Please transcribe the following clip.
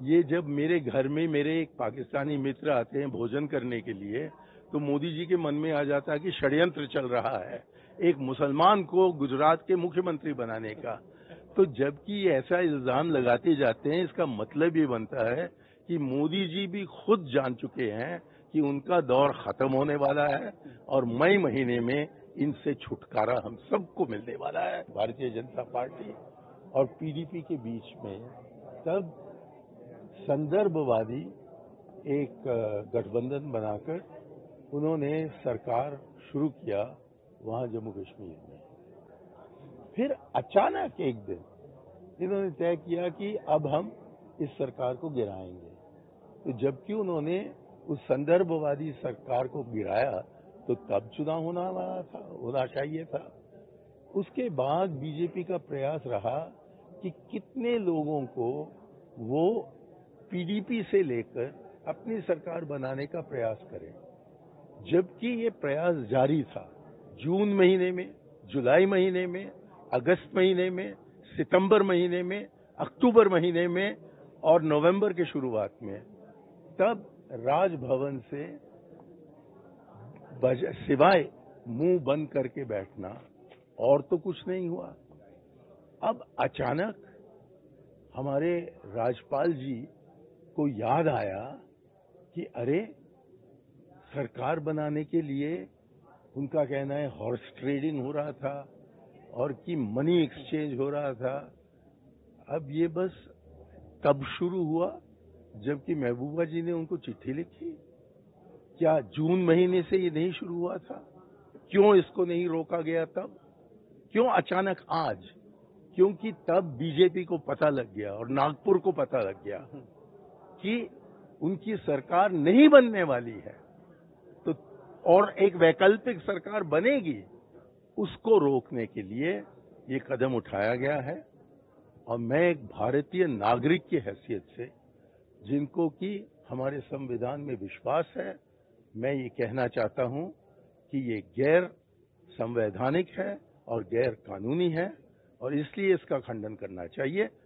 ये जब मेरे घर में मेरे एक पाकिस्तानी मित्र आते हैं भोजन करने के लिए, तो मोदी जी के मन में आ जाता है कि षड्यंत्र चल रहा है एक मुसलमान को गुजरात के मुख्यमंत्री बनाने का। तो जबकि ऐसा इल्जाम लगाते जाते हैं, इसका मतलब ये बनता है कि मोदी जी भी खुद जान चुके हैं कि उनका दौर खत्म होने वाला है और मई महीने में इनसे छुटकारा हम सबको मिलने वाला है। भारतीय जनता पार्टी और पीडीपी के बीच में तब संदर्भवादी एक गठबंधन बनाकर उन्होंने सरकार शुरू किया वहां जम्मू कश्मीर में। फिर अचानक एक दिन इन्होंने तय किया कि अब हम इस सरकार को गिराएंगे। तो जबकि उन्होंने उस संदर्भवादी सरकार को गिराया तो तब चुनाव होना चाहिए था। उसके बाद बीजेपी का प्रयास रहा कि कितने लोगों को वो पीडीपी से लेकर अपनी सरकार बनाने का प्रयास करें। जबकि ये प्रयास जारी था जून महीने में, जुलाई महीने में, अगस्त महीने में, सितंबर महीने में, अक्टूबर महीने में और नवंबर के शुरुआत में, तब राजभवन से सिवाय मुंह बंद करके बैठना और तो कुछ नहीं हुआ। अब अचानक हमारे राज्यपाल जी को याद आया कि अरे सरकार बनाने के लिए उनका कहना है हॉर्स ट्रेडिंग हो रहा था और कि मनी एक्सचेंज हो रहा था। अब ये बस तब शुरू हुआ जबकि महबूबा जी ने उनको चिट्ठी लिखी। क्या जून महीने से ये नहीं शुरू हुआ था? क्यों इसको नहीं रोका गया तब? क्यों अचानक आज? क्योंकि तब बीजेपी को पता लग गया और नागपुर को पता लग गया कि उनकी सरकार नहीं बनने वाली है, तो और एक वैकल्पिक सरकार बनेगी। उसको रोकने के लिए ये कदम उठाया गया है। और मैं एक भारतीय नागरिक की हैसियत से, जिनको कि हमारे संविधान में विश्वास है, मैं ये कहना चाहता हूं कि ये गैर संवैधानिक है और गैर कानूनी है और इसलिए इसका खंडन करना चाहिए।